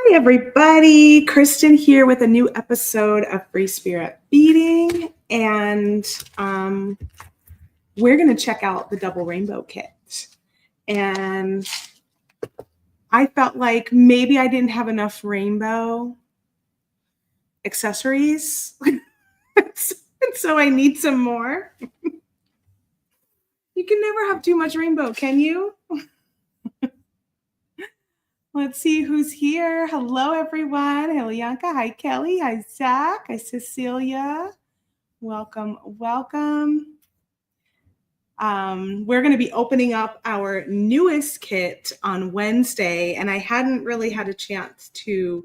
Hi, everybody. Kristen here with a new episode of Free Spirit Beading. And we're going to check out the double rainbow kit. And I felt like maybe I didn't have enough rainbow accessories. And so I need some more. You can never have too much rainbow, can you? Let's see who's here. Hello, everyone. Hi, Lianka. Hi, Kelly. Hi, Zach. Hi, Cecilia. Welcome, welcome. We're going to be opening up our newest kit on Wednesday, and I hadn't really had a chance to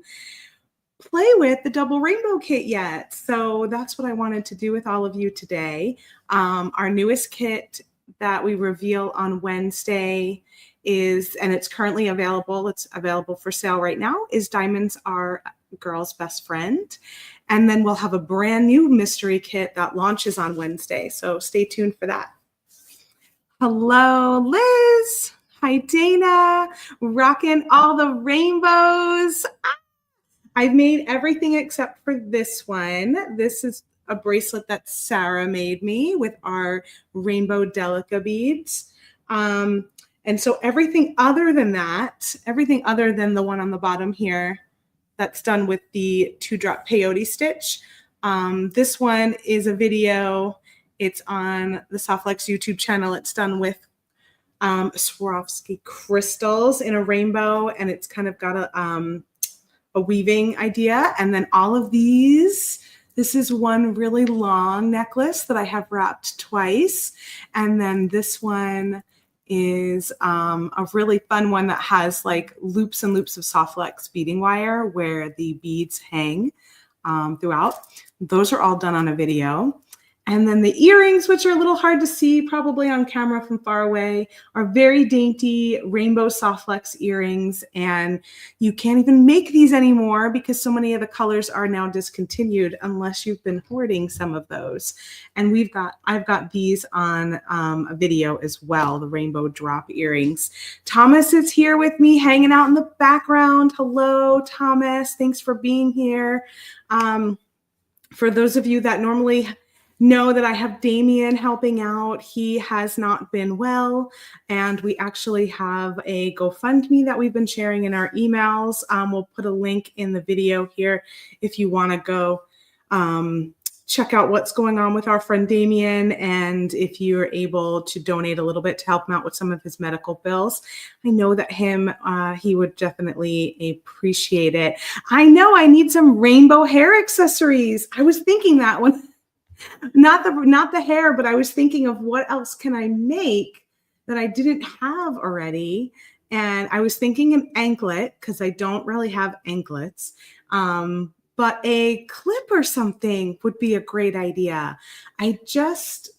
play with the double rainbow kit yet. So that's what I wanted to do with all of you today. Our newest kit that we reveal on Wednesday is, and it's currently available, it's available for sale right now, is Diamonds Are Girl's Best Friend. And then we'll have a brand new mystery kit that launches on Wednesday. So stay tuned for that. Hello, Liz. Hi, Dana. Rocking all the rainbows. I've made everything except for this one. This is a bracelet that Sarah made me with our rainbow Delica beads. And so everything other than that, everything other than the one on the bottom here, that's done with the 2-drop peyote stitch. This one is a video. It's on the Softlex YouTube channel. It's done with Swarovski crystals in a rainbow, and it's kind of got a weaving idea. And then all of these, this is one really long necklace that I have wrapped twice. And then this one is a really fun one that has like loops and loops of Softlex beading wire where the beads hang throughout. Those are all done on a video. And then the earrings, which are a little hard to see probably on camera from far away, are very dainty rainbow Softlex earrings. And you can't even make these anymore because so many of the colors are now discontinued unless you've been hoarding some of those. And I've got these on a video as well, the rainbow drop earrings. Thomas is here with me hanging out in the background. Hello, Thomas. Thanks for being here. For those of you that normally know that I have Damien helping out. He has not been well, and we actually have a GoFundMe that we've been sharing in our emails. We'll put a link in the video here if you want to go check out what's going on with our friend Damien, and if you're able to donate a little bit to help him out with some of his medical bills. I know that he would definitely appreciate it. I know I need some rainbow hair accessories. I was thinking that one. Not the hair, but I was thinking of what else can I make that I didn't have already. And I was thinking an anklet because I don't really have anklets. But a clip or something would be a great idea.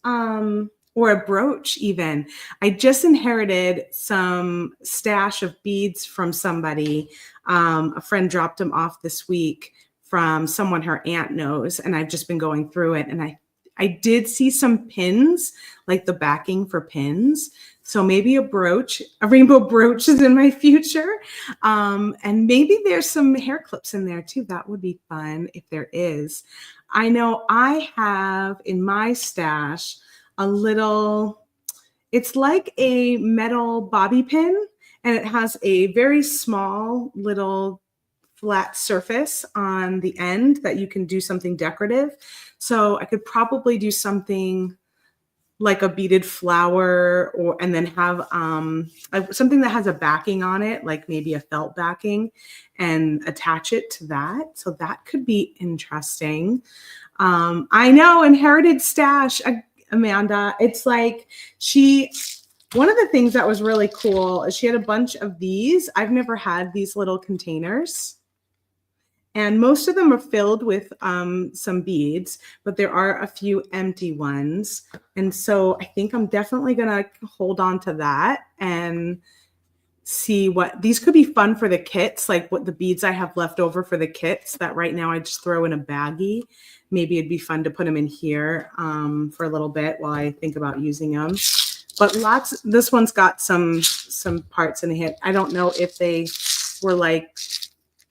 Or a brooch even. I just inherited some stash of beads from somebody. A friend dropped them off this week from someone her aunt knows, and I've just been going through it, and I did see some pins, like the backing for pins. So maybe a rainbow brooch is in my future. And maybe there's some hair clips in there too. That would be fun if there is. I know I have in my stash a little, it's like a metal bobby pin, and it has a very small little flat surface on the end that you can do something decorative. So I could probably do something like a beaded flower, and then have something that has a backing on it, like maybe a felt backing, and attach it to that. So that could be interesting. I know, inherited stash, Amanda. It's like one of the things that was really cool is she had a bunch of these. I've never had these little containers. And most of them are filled with some beads, but there are a few empty ones. And so I think I'm definitely going to hold on to that and see what these could be fun for the kits, like what the beads I have left over for the kits that right now I just throw in a baggie. Maybe it'd be fun to put them in here for a little bit while I think about using them. But this one's got some parts in it. I don't know if they were like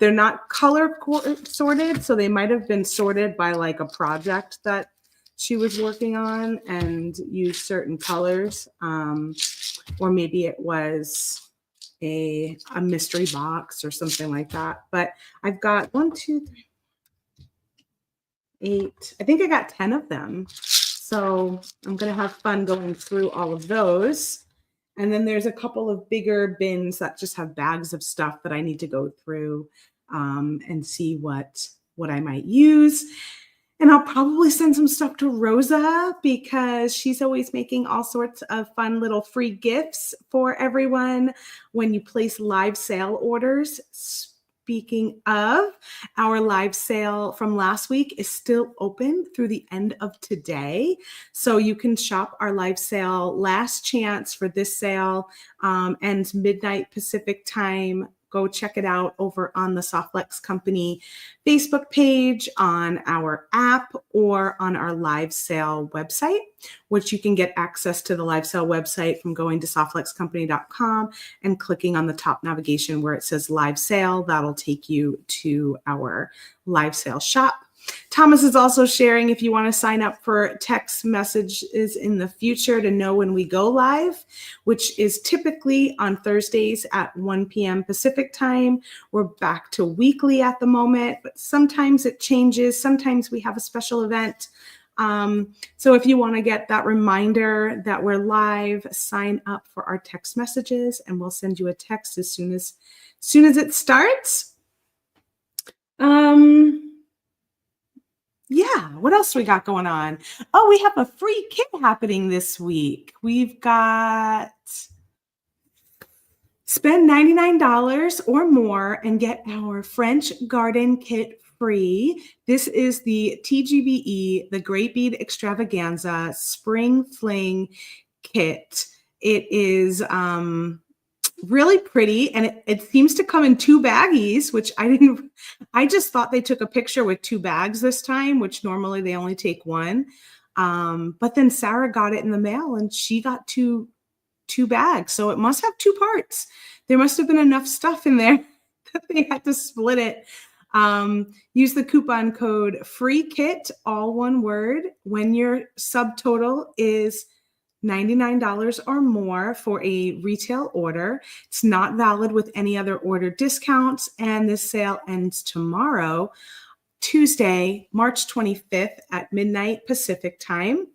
They're not color sorted, so they might have been sorted by like a project that she was working on and used certain colors. Or maybe it was a mystery box or something like that. But I've got 1, 2, 3, 8. I think I got 10 of them. So I'm going to have fun going through all of those. And then there's a couple of bigger bins that just have bags of stuff that I need to go through and see what I might use. And I'll probably send some stuff to Rosa because she's always making all sorts of fun little free gifts for everyone when you place live sale orders. Speaking of, our live sale from last week is still open through the end of today. So you can shop our live sale last chance for this sale and midnight Pacific time. Go check it out over on the Softflex Company Facebook page, on our app, or on our live sale website, which you can get access to the live sale website from going to softflexcompany.com and clicking on the top navigation where it says live sale. That'll take you to our live sale shop. Thomas is also sharing if you want to sign up for text messages in the future to know when we go live, which is typically on Thursdays at 1 p.m. Pacific time. We're back to weekly at the moment, but sometimes it changes. Sometimes we have a special event. So if you want to get that reminder that we're live, sign up for our text messages and we'll send you a text as soon as it starts. Yeah, what else we got going on? Oh, we have a free kit happening this week. We've got spend $99 or more and get our French garden kit free. This is the TGBE, the Great Bead Extravaganza Spring Fling Kit. It is really pretty, and it seems to come in 2 baggies, which I just thought they took a picture with 2 bags this time, which normally they only take 1. But then Sarah got it in the mail and she got two bags. So it must have 2 parts. There must have been enough stuff in there that they had to split it. Use the coupon code FREEKIT, all one word, when your subtotal is $99 or more for a retail order. It's not valid with any other order discounts, and this sale ends tomorrow, Tuesday, March 25th at midnight Pacific time,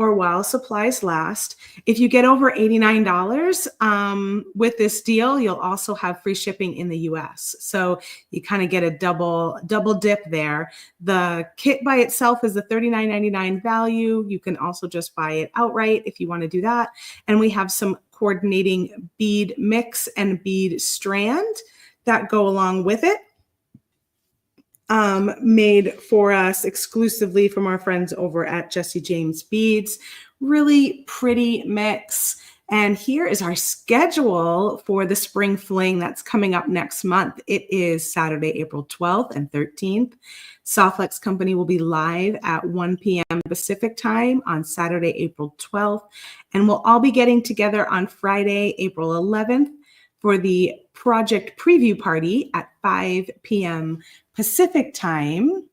or while supplies last. If you get over $89 with this deal, you'll also have free shipping in the US. So you kind of get a double dip there. The kit by itself is the $39.99 value. You can also just buy it outright if you want to do that. And we have some coordinating bead mix and bead strand that go along with it. Made for us exclusively from our friends over at Jesse James Beads. Really pretty mix. And here is our schedule for the Spring Fling that's coming up next month. It is Saturday, April 12th and 13th. Softflex Company will be live at 1 p.m. Pacific time on Saturday, April 12th. And we'll all be getting together on Friday, April 11th for the project preview party at 5 p.m. Pacific time.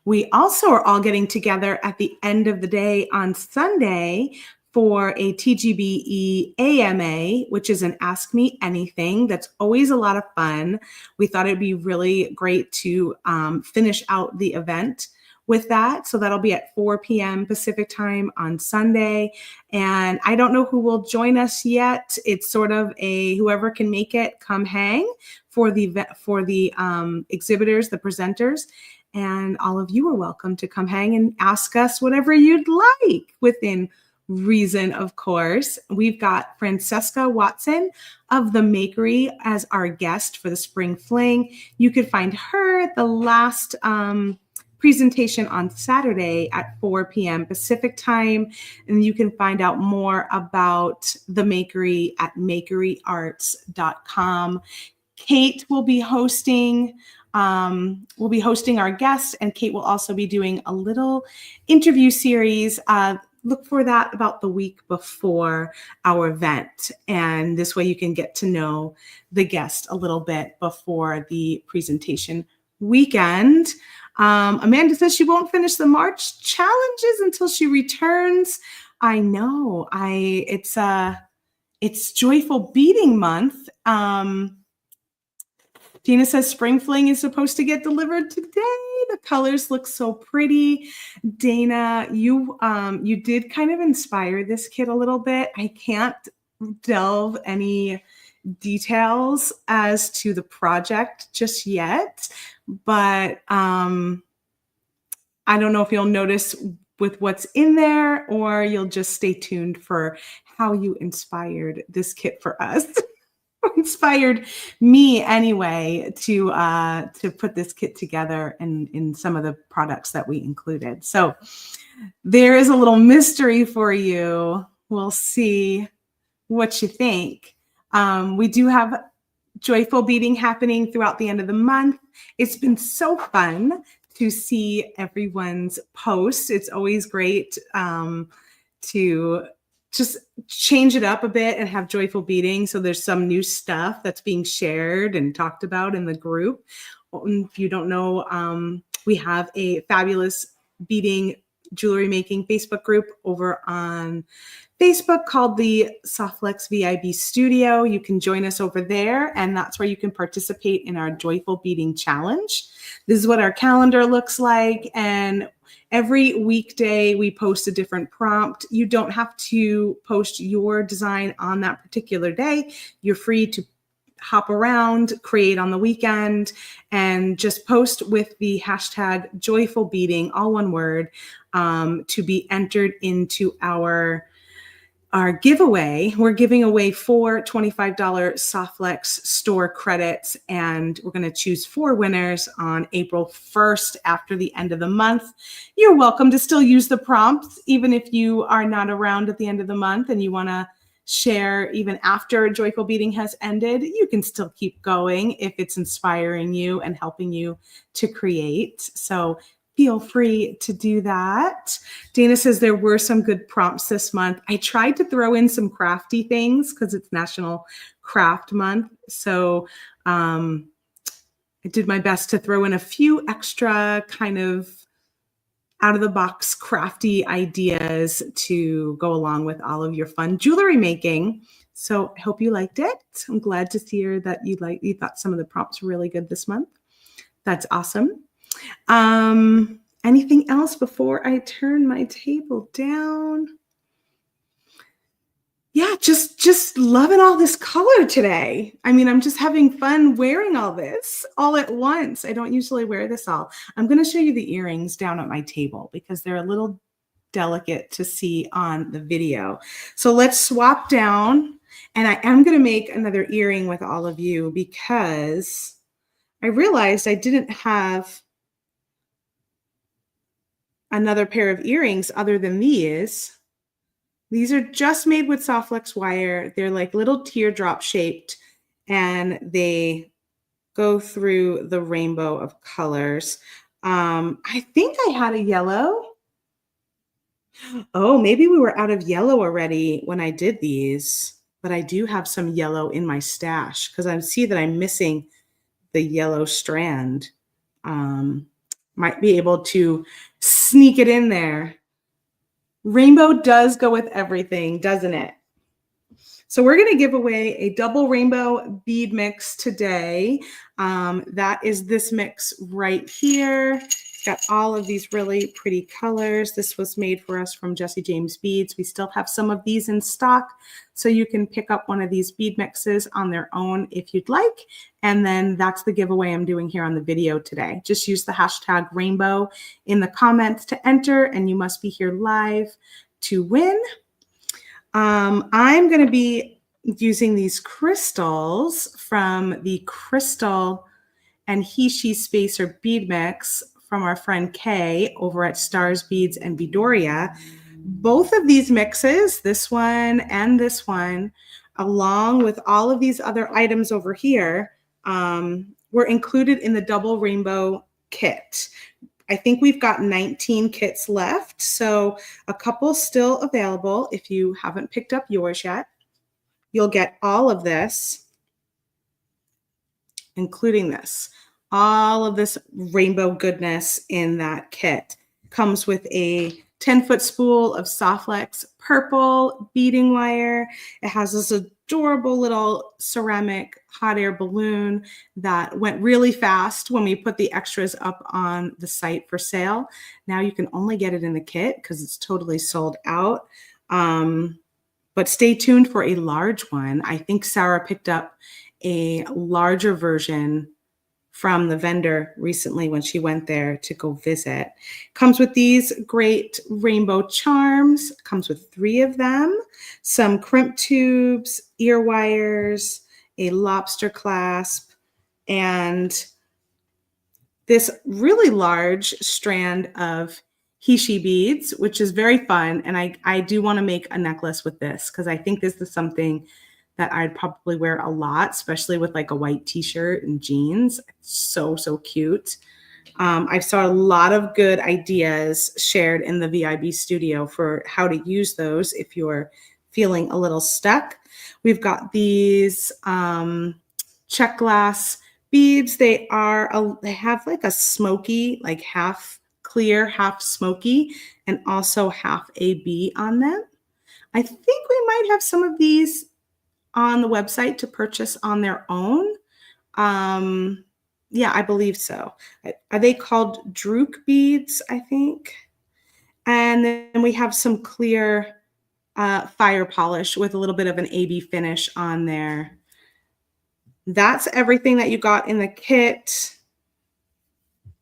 We also are all getting together at the end of the day on Sunday for a TGBE AMA, which is an Ask Me Anything. That's always a lot of fun. We thought it'd be really great to finish out the event with that. So that'll be at 4 p.m. Pacific time on Sunday. And I don't know who will join us yet. It's sort of a whoever can make it, come hang for the exhibitors, the presenters. And all of you are welcome to come hang and ask us whatever you'd like within reason, of course. We've got Francesca Watson of the Makery as our guest for the Spring Fling. You could find her the last presentation on Saturday at 4 p.m. Pacific time. And you can find out more about the Makery at makeryarts.com. Kate will be hosting our guest, and Kate will also be doing a little interview series. look for that about the week before our event. And this way you can get to know the guest a little bit before the presentation weekend. Amanda says she won't finish the March challenges until she returns. I know. It's Joyful Beading Month. Gina says Spring Fling is supposed to get delivered today. The colors look so pretty. Dana, you did kind of inspire this kit a little bit. I can't delve any details as to the project just yet, but I don't know if you'll notice with what's in there, or you'll just stay tuned for how you inspired this kit for us. Inspired me anyway to put this kit together in some of the products that we included. So there is a little mystery for you. We'll see what you think. We do have Joyful Beading happening throughout the end of the month. It's been so fun to see everyone's posts. It's always great to just change it up a bit and have Joyful Beading. So there's some new stuff that's being shared and talked about in the group. If you don't know, we have a fabulous beading jewelry making Facebook group over on Facebook called the Softflex VIB Studio. You can join us over there, and that's where you can participate in our Joyful Beading Challenge. This is what our calendar looks like, and every weekday we post a different prompt. You don't have to post your design on that particular day. You're free to hop around, create on the weekend, and just post with the hashtag Joyful Beading, all one word, to be entered into our giveaway. We're giving away 4 $25 Softflex store credits, and we're going to choose 4 winners on April 1st after the end of the month. You're welcome to still use the prompts, even if you are not around at the end of the month and you want to share even after Joyful Beading has ended. You can still keep going if it's inspiring you and helping you to create. So feel free to do that. Dana says there were some good prompts this month. I tried to throw in some crafty things because it's National Craft Month. So I did my best to throw in a few extra kind of out of the box crafty ideas to go along with all of your fun jewelry making. So I hope you liked it. I'm glad to hear that you thought some of the prompts were really good this month. That's awesome. Anything else before I turn my table down? Yeah, just loving all this color today. I mean, I'm just having fun wearing all this all at once. I don't usually wear this all. I'm going to show you the earrings down at my table because they're a little delicate to see on the video. So let's swap down, and I am going to make another earring with all of you because I realized I didn't have another pair of earrings other than these. These are just made with Softflex wire. They're like little teardrop shaped, and they go through the rainbow of colors. I think I had a yellow. Oh, maybe we were out of yellow already when I did these, but I do have some yellow in my stash because I see that I'm missing the yellow strand. Might be able to sneak it in there. Rainbow does go with everything, doesn't it? So we're going to give away a double rainbow bead mix today. That is this mix right here. It's got all of these really pretty colors. This was made for us from Jesse James Beads. We still have some of these in stock, so you can pick up one of these bead mixes on their own if you'd like. And then that's the giveaway I'm doing here on the video today. Just use the hashtag rainbow in the comments to enter, and you must be here live to win. I'm going to be using these crystals from the Crystal and He/She Spacer bead mix from our friend Kay over at Stars Beads and Beadoria. Both of these mixes, this one and this one, along with all of these other items over here, were included in the double rainbow kit. I think we've got 19 kits left, so a couple still available if you haven't picked up yours yet. You'll get all of this, including this, all of this rainbow goodness in that kit. Comes with a 10-foot spool of Softlex purple beading wire. It has this adorable little ceramic hot air balloon that went really fast when we put the extras up on the site for sale. Now you can only get it in the kit because it's totally sold out. But stay tuned for a large one. I think Sarah picked up a larger version from the vendor recently when she went there to go visit. Comes with these great rainbow charms. Comes with 3 of them, some crimp tubes, ear wires, a lobster clasp, and this really large strand of Hishi beads, which is very fun. And I do want to make a necklace with this because I think this is something that I'd probably wear a lot, especially with like a white t-shirt and jeans. It's so, so cute. I saw a lot of good ideas shared in the VIB studio for how to use those if you're feeling a little stuck. We've got these check glass beads. They have like a smoky, like half clear, half smoky, and also half a bee on them. I think we might have some of these on the website to purchase on their own. Yeah, I believe so. Are they called Drook beads, I think? And then we have some clear fire polish with a little bit of an AB finish on there. That's everything that you got in the kit.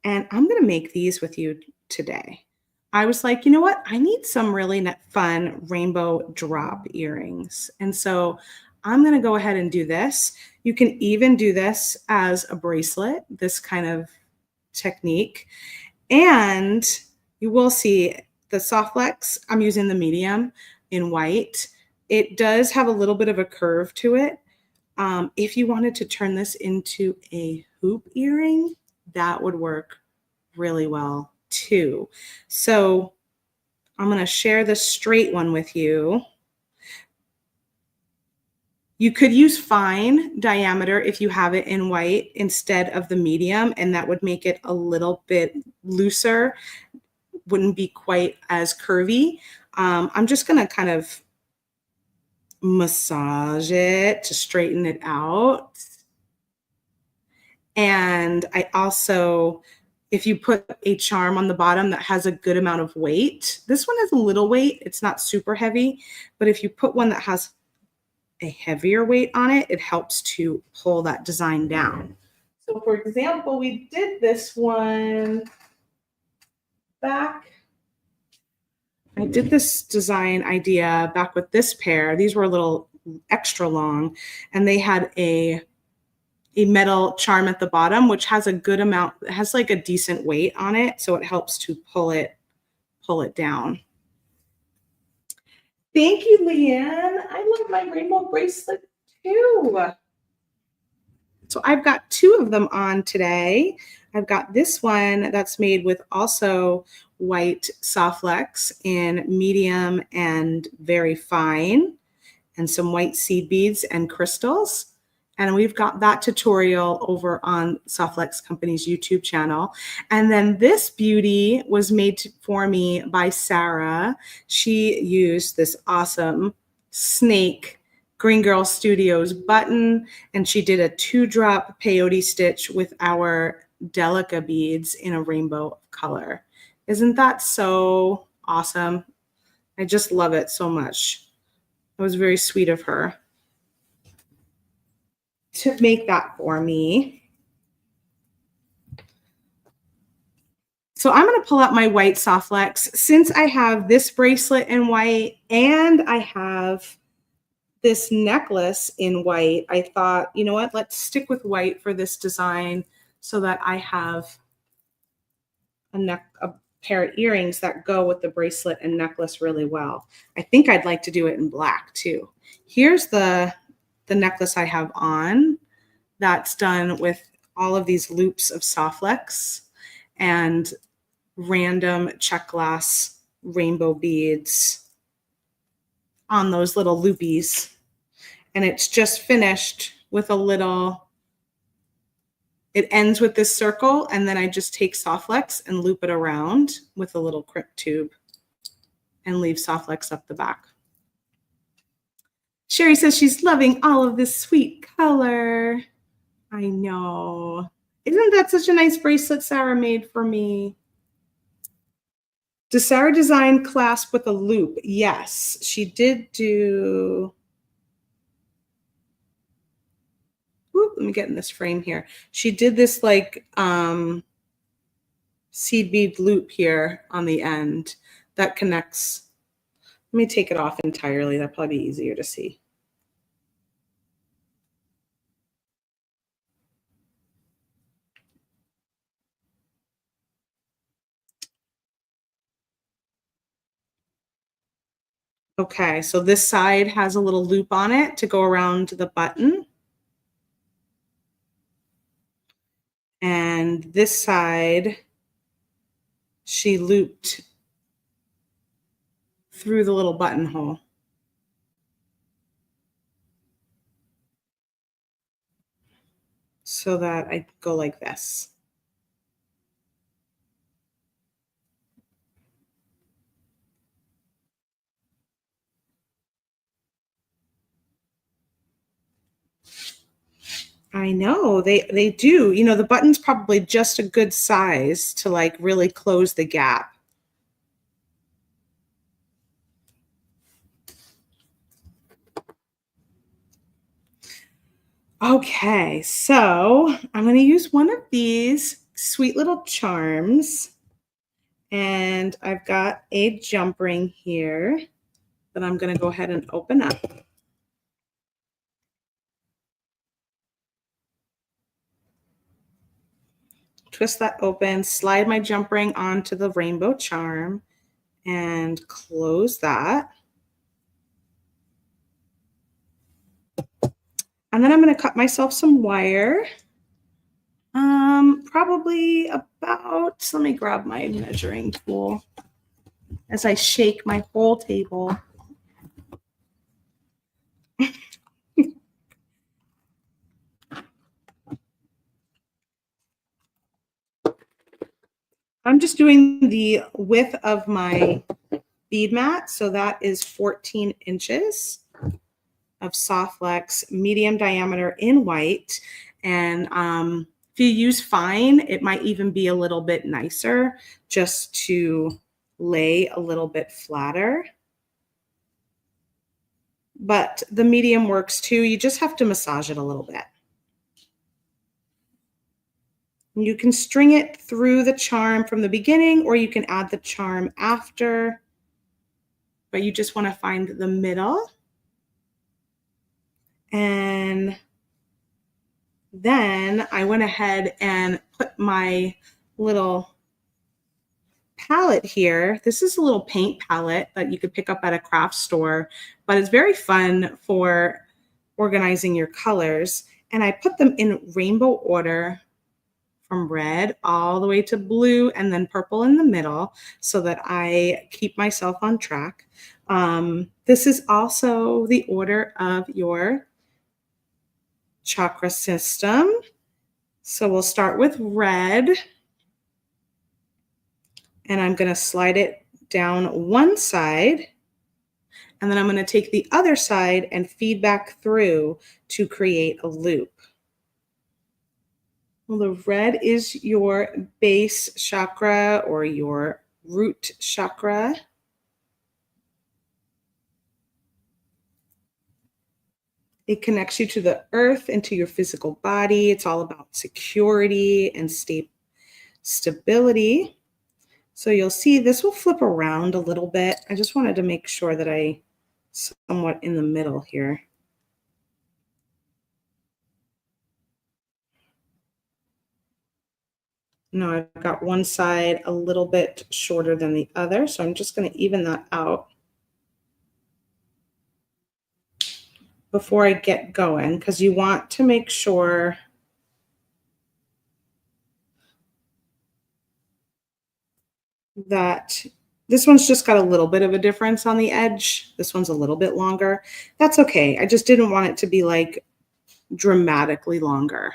And I'm going to make these with you today. I was like, you know what? I need some really fun rainbow drop earrings. And so I'm going to go ahead and do this. You can even do this as a bracelet, this kind of technique. And you will see the Softlex, I'm using the medium in white. It does have a little bit of a curve to it. If you wanted to turn this into a hoop earring, that would work really well too. So I'm going to share the straight one with you. You could use fine diameter if you have it in white instead of the medium, and that would make it a little bit looser, wouldn't be quite as curvy. I'm just going to kind of massage it to straighten it out. And I also, if you put a charm on the bottom that has a good amount of weight, this one has a little weight, it's not super heavy, but if you put one that has a heavier weight on it, it helps to pull that design down. So for example, we did this one back. I did this design idea back with this pair. These were a little extra long, and they had a metal charm at the bottom, which has a good amount, it has like a decent weight on it, so it helps to pull it down. Thank you, Leanne. I love my rainbow bracelet too. So I've got 2 of them on today. I've got this one that's made with also white Softlex in medium and very fine, and some white seed beads and crystals. And we've got that tutorial over on Softlex Company's YouTube channel. And then this beauty was made for me by Sarah. She used this awesome snake Green Girl Studios button, and she did a 2-drop peyote stitch with our Delica beads in a rainbow color. Isn't that so awesome? I just love it so much. It was very sweet of her to make that for me. So I'm going to pull out my white Softlex. Since I have this bracelet in white and I have this necklace in white, I thought, you know what, let's stick with white for this design so that I have a pair of earrings that go with the bracelet and necklace really well. I think I'd like to do it in black too. Here's the necklace I have on that's done with all of these loops of Softlex, and random check glass rainbow beads on those little loopies. And it's just finished with a little, it ends with this circle, and then I just take Softlex and loop it around with a little crimp tube and leave Softlex up the back. Sherry says she's loving all of this sweet color. I know. Isn't that such a nice bracelet Sarah made for me? Does Sarah design clasp with a loop? Yes, she did do. Whoop, let me get in this frame here. She did this like seed bead loop here on the end that connects. Let me take it off entirely. That'll probably be easier to see. Okay, so this side has a little loop on it to go around the button. And this side, she looped through the little buttonhole. So that I go like this. I know they do. You know, the button's probably just a good size to like really close the gap. Okay, so I'm going to use one of these sweet little charms. And I've got a jump ring here that I'm going to go ahead and open up. Twist that open, slide my jump ring onto the rainbow charm, and close that. And then I'm going to cut myself some wire. Probably about, let me grab my measuring tool as I shake my whole table. I'm just doing the width of my bead mat. So that is 14 inches of Softlex, medium diameter in white. And if you use fine, it might even be a little bit nicer just to lay a little bit flatter. But the medium works too. You just have to massage it a little bit. You can string it through the charm from the beginning, or you can add the charm after, but you just want to find the middle. And then I went ahead and put my little palette here. This is a little paint palette that you could pick up at a craft store, but it's very fun for organizing your colors. And I put them in rainbow order from red all the way to blue and then purple in the middle so that I keep myself on track. This is also the order of your chakra system. So we'll start with red, and I'm going to slide it down one side, and then I'm going to take the other side and feed back through to create a loop. Well, the red is your base chakra or your root chakra. It connects you to the earth and to your physical body. It's all about security and stability. So you'll see this will flip around a little bit. I just wanted to make sure that I somewhat in the middle here. Now I've got one side a little bit shorter than the other, so I'm just going to even that out before I get going, because you want to make sure that this one's just got a little bit of a difference on the edge. This one's a little bit longer. That's okay. I just didn't want it to be like dramatically longer.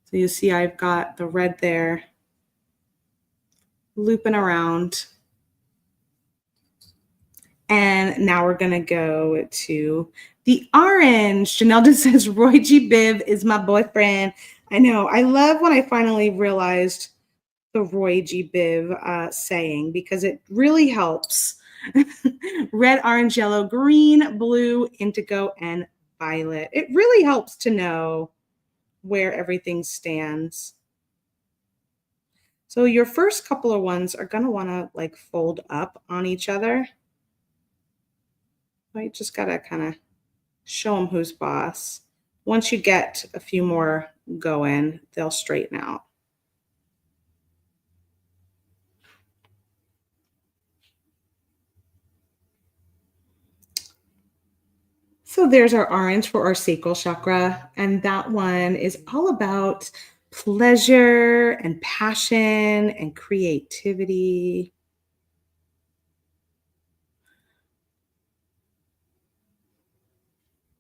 So you see I've got the red there looping around. And now we're gonna go to the orange. Janelle just says Roy G. Biv is my boyfriend. I know. I love when I finally realized the Roy G. Biv saying, because it really helps. Red, orange, yellow, green, blue, indigo, and violet. It really helps to know where everything stands. So your first couple of ones are going to want to like fold up on each other. Right? Just got to kind of show them who's boss. Once you get a few more going, they'll straighten out. So there's our orange for our sacral chakra. And that one is all about pleasure and passion and creativity.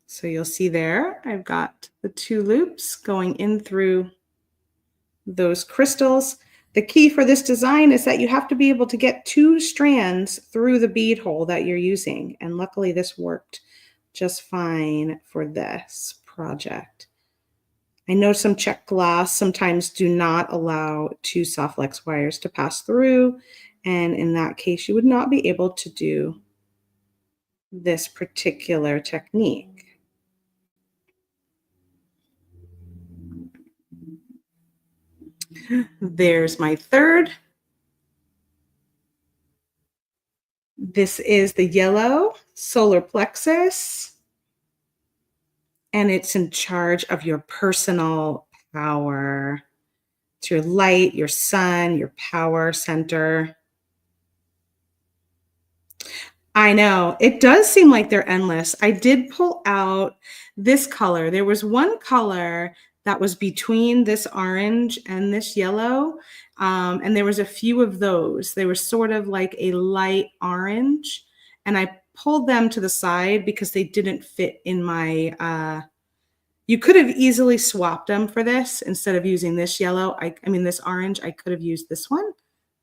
So you'll see there, I've got the 2 loops going in through those crystals. The key for this design is that you have to be able to get 2 strands through the bead hole that you're using. And luckily this worked just fine for this project. I know some check glass sometimes do not allow 2 soft flex wires to pass through. And in that case, you would not be able to do this particular technique. There's my third. This is the yellow solar plexus, and it's in charge of your personal power. It's your light, your sun, your power center. I know. It does seem like they're endless. I did pull out this color. There was one color that was between this orange and this yellow. And there was a few of those. They were sort of like a light orange. And I pulled them to the side because they didn't fit in my, you could have easily swapped them for this instead of using this yellow. I mean, this orange, I could have used this one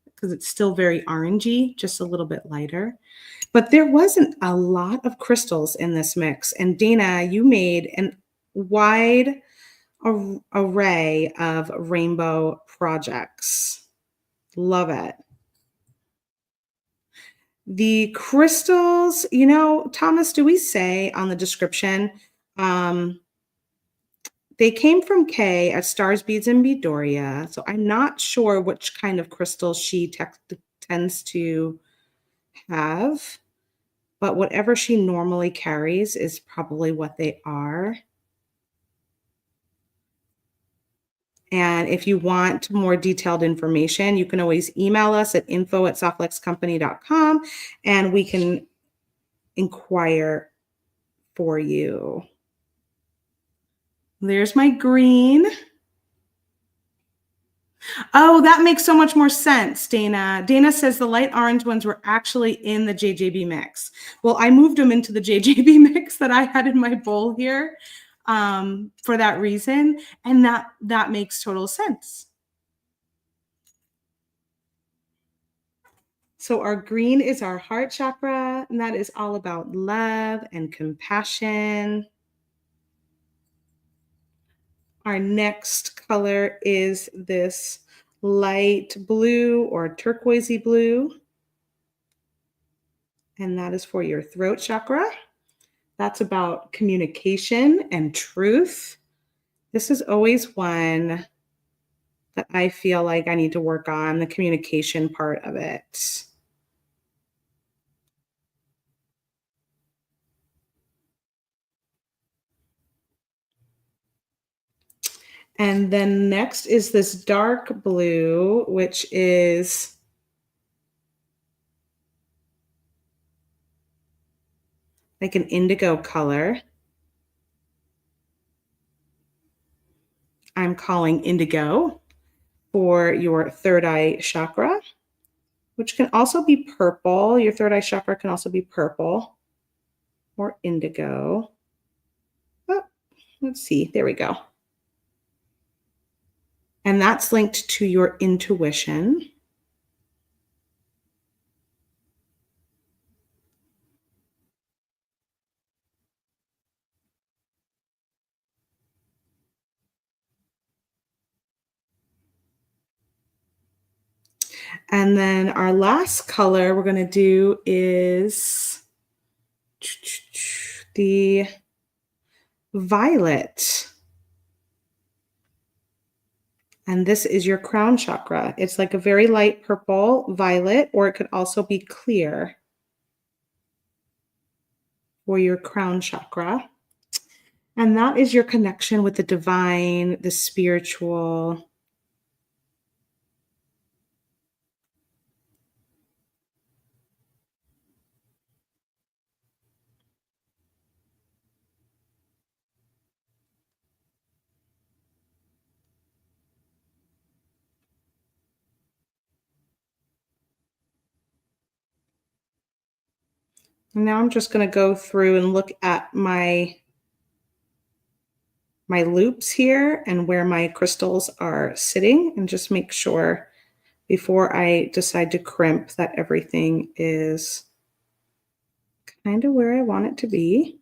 because it's still very orangey, just a little bit lighter. But there wasn't a lot of crystals in this mix. And Dana, you made a wide array of rainbow projects. Love it. The crystals, you know, Thomas, do we say on the description, they came from Kay at Stars, Beads, and Beadoria. So I'm not sure which kind of crystals she tends to have, but whatever she normally carries is probably what they are. And if you want more detailed information, you can always email us at info@softflexcompany.com and we can inquire for you. There's my green. Oh, that makes so much more sense, Dana. Dana says the light orange ones were actually in the JJB mix. Well, I moved them into the JJB mix that I had in my bowl here for that reason. And that makes total sense. So our green is our heart chakra, and that is all about love and compassion. Our next color is this light blue or turquoisey blue. And that is for your throat chakra. That's about communication and truth. This is always one that I feel like I need to work on, the communication part of it. And then next is this dark blue, which is like an indigo color. I'm calling indigo. for your third eye chakra, which can also be purple. Your third eye chakra can also be purple or indigo. Oh, let's see. There we go. And that's linked to your intuition. And then our last color we're going to do is the violet. And this is your crown chakra. It's like a very light purple violet, or it could also be clear for your crown chakra. And that is your connection with the divine, the spiritual. And now I'm just going to go through and look at my loops here and where my crystals are sitting, and just make sure before I decide to crimp that everything is kind of where I want it to be.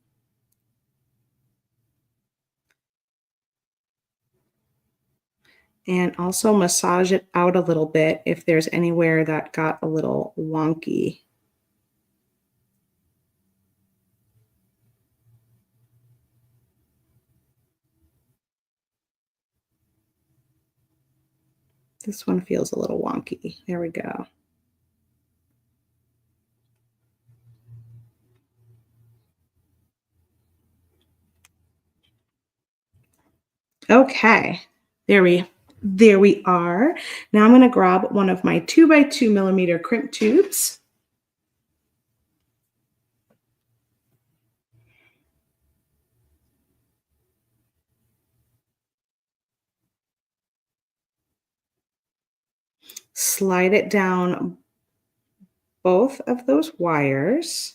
And also massage it out a little bit if there's anywhere that got a little wonky. This one feels a little wonky. There we go. Okay, there we are. Now I'm going to grab one of my 2x2 millimeter crimp tubes. Slide it down both of those wires.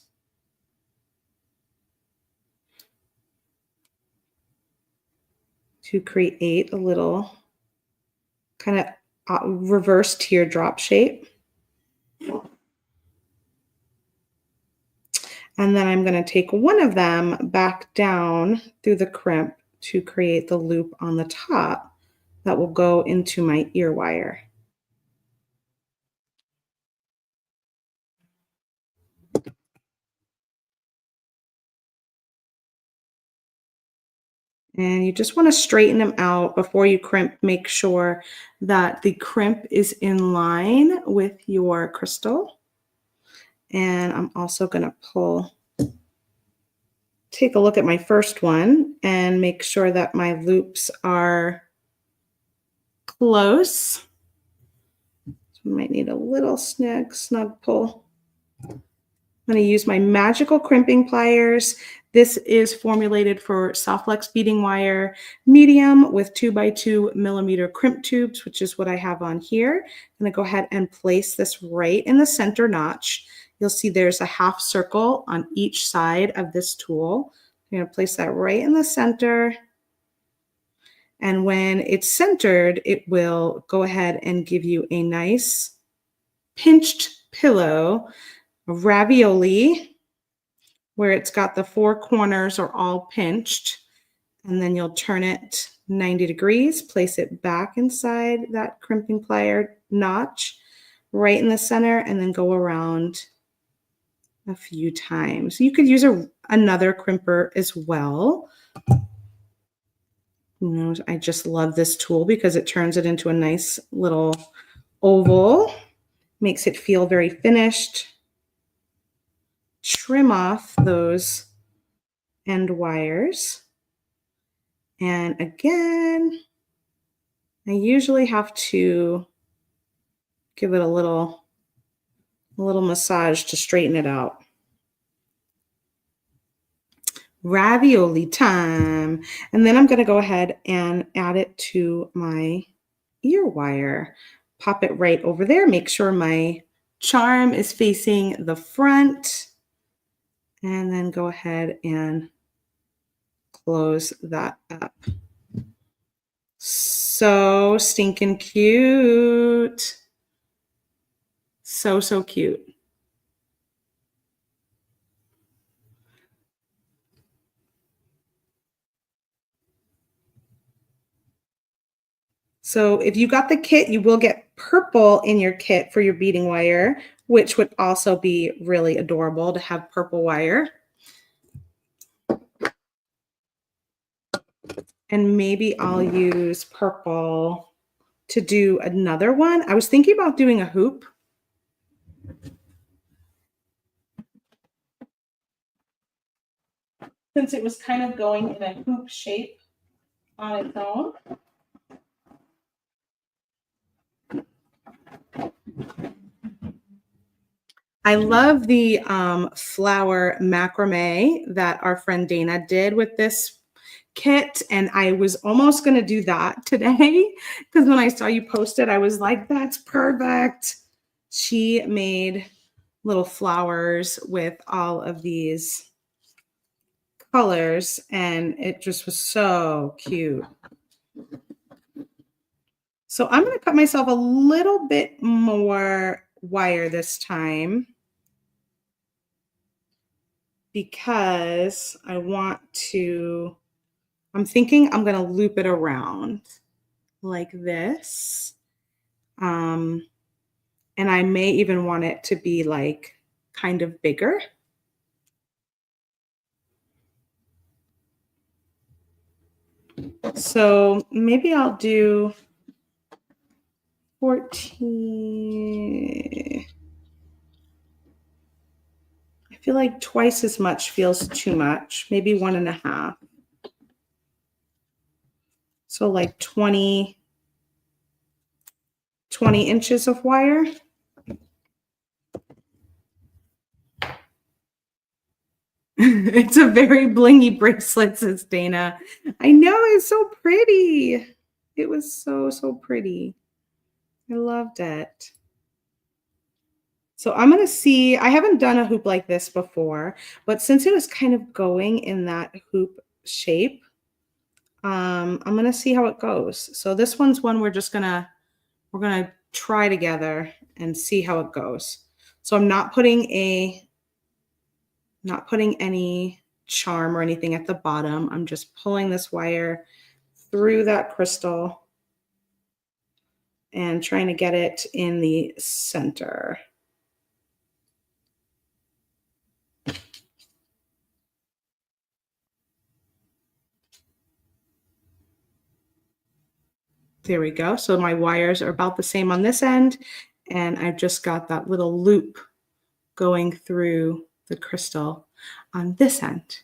To create a little kind of reverse teardrop shape. And then I'm going to take one of them back down through the crimp to create the loop on the top that will go into my ear wire. And you just want to straighten them out before you crimp. Make sure that the crimp is in line with your crystal. And I'm also going to take a look at my first one and make sure that my loops are close. So I might need a little snug pull. I'm going to use my magical crimping pliers. This is formulated for soft flex beading wire, medium with 2x2 millimeter crimp tubes, which is what I have on here. I'm going to go ahead and place this right in the center notch. You'll see there's a half circle on each side of this tool. I'm going to place that right in the center. And when it's centered, it will go ahead and give you a nice pinched pillow of ravioli, where it's got the four corners are all pinched. And then you'll turn it 90 degrees, place it back inside that crimping plier notch right in the center, and then go around a few times. You could use another crimper as well. I just love this tool because it turns it into a nice little oval, makes it feel very finished. Trim off those end wires. And again, I usually have to give it a little massage to straighten it out. Ravioli time. And then I'm going to go ahead and add it to my ear wire. Pop it right over there. Make sure my charm is facing the front. And then go ahead and close that up. So stinking cute. So, so cute. So if you got the kit, you will get purple in your kit for your beading wire, which would also be really adorable to have purple wire. And maybe I'll use purple to do another one. I was thinking about doing a hoop. Since it was kind of going in a hoop shape on its own. I love the flower macrame that our friend Dana did with this kit, and I was almost going to do that today because when I saw you post it, I was like, that's perfect. She made little flowers with all of these colors, and it just was so cute. So I'm going to cut myself a little bit more wire this time because I want to, I'm thinking I'm going to loop it around like this. And I may even want it to be like kind of bigger. So maybe I'll do 14. I feel like twice as much feels too much, maybe 1.5. So like 20 inches of wire. It's a very blingy bracelet, says Dana. I know, it's so pretty. It was so, so pretty. I loved it. So I'm going to see, I haven't done a hoop like this before, but since it was kind of going in that hoop shape, I'm going to see how it goes. So this one's one we're going to try together and see how it goes. So I'm not putting any charm or anything at the bottom. I'm just pulling this wire through that crystal and trying to get it in the center. There we go. So my wires are about the same on this end, and I've just got that little loop going through the crystal on this end.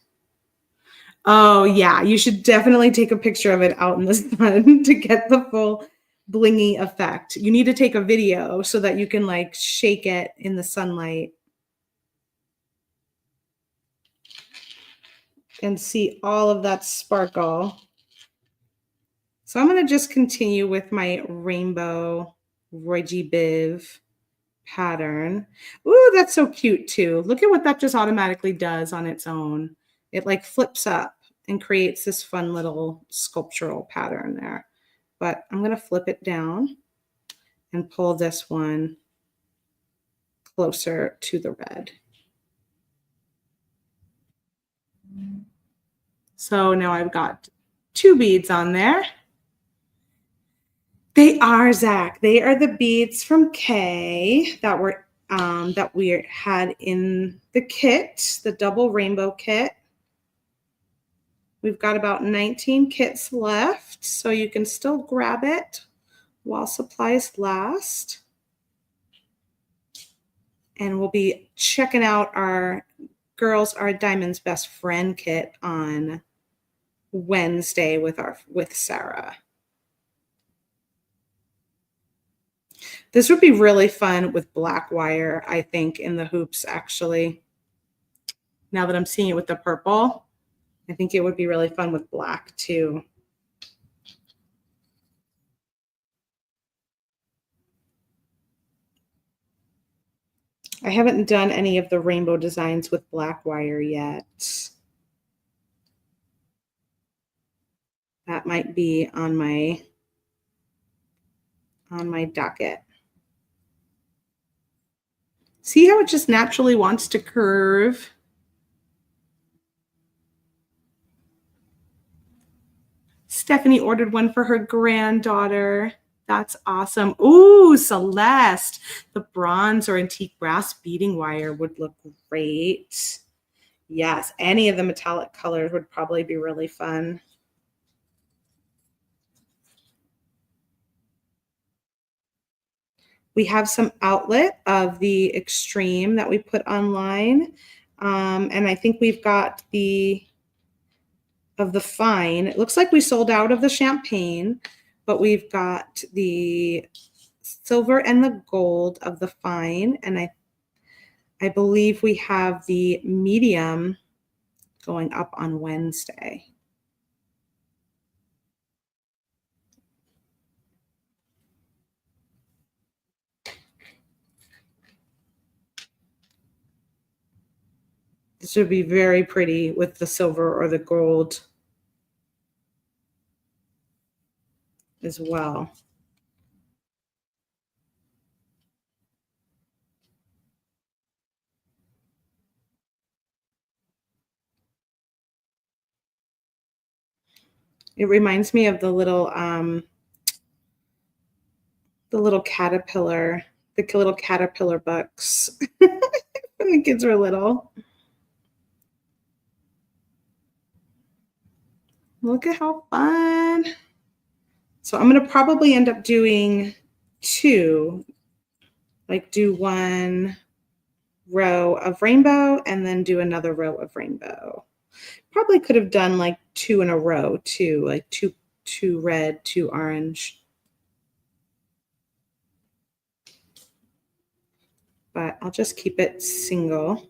Oh yeah, you should definitely take a picture of it out in the sun to get the full blingy effect. You need to take a video so that you can like shake it in the sunlight and see all of that sparkle. So I'm going to just continue with my rainbow Roy G. Biv pattern. Ooh, that's so cute too. Look at what that just automatically does on its own. It like flips up and creates this fun little sculptural pattern there. But I'm going to flip it down and pull this one closer to the red. So now I've got 2 beads on there. They are, Zach. They are the beads from Kay that we had in the kit, the double rainbow kit. We've got about 19 kits left, so you can still grab it while supplies last. And we'll be checking out our Girls Are Diamond's Best Friend kit on Wednesday with Sarah. This would be really fun with black wire, I think, in the hoops, actually. Now that I'm seeing it with the purple, I think it would be really fun with black, too. I haven't done any of the rainbow designs with black wire yet. That might be on my docket. See how it just naturally wants to curve? Stephanie ordered one for her granddaughter. That's awesome. Ooh, Celeste. The bronze or antique brass beading wire would look great. Yes, any of the metallic colors would probably be really fun. We have some outlet of the extreme that we put online. And I think we've got of the fine. It looks like we sold out of the champagne, but we've got the silver and the gold of the fine. And I believe we have the medium going up on Wednesday. This would be very pretty with the silver or the gold as well. It reminds me of the little caterpillar, the little caterpillar books when the kids were little. Look at how fun. So I'm going to probably end up doing two, like do one row of rainbow and then do another row of rainbow. Probably could have done like two in a row too, like two red, two orange. But I'll just keep it single.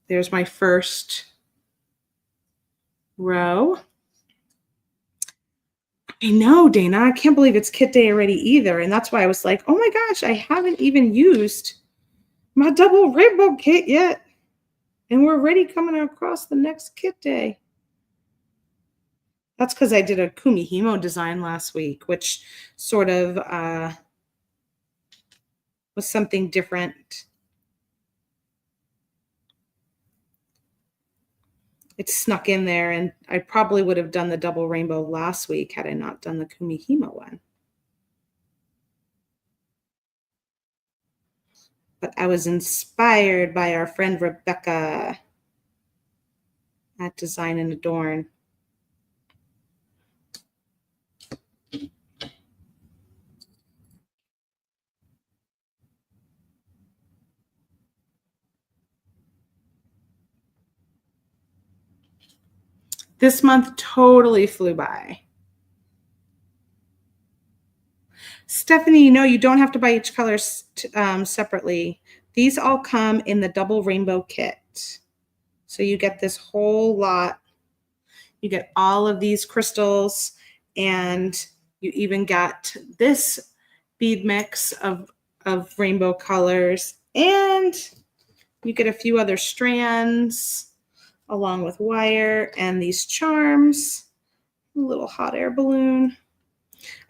There's my first row. I know, Dana. I can't believe it's kit day already either. And that's why I was like, oh my gosh, I haven't even used my double rainbow kit yet. And we're already coming across the next kit day. That's because I did a Kumihimo design last week, which sort of was something different. It snuck in there, and I probably would have done the double rainbow last week had I not done the Kumihimo one. But I was inspired by our friend Rebecca at Design and Adorn. This month totally flew by. Stephanie, no, you don't have to buy each color separately. These all come in the double rainbow kit. So you get this whole lot. You get all of these crystals, and you even got this bead mix of rainbow colors, and you get a few other strands along with wire and these charms, a little hot air balloon.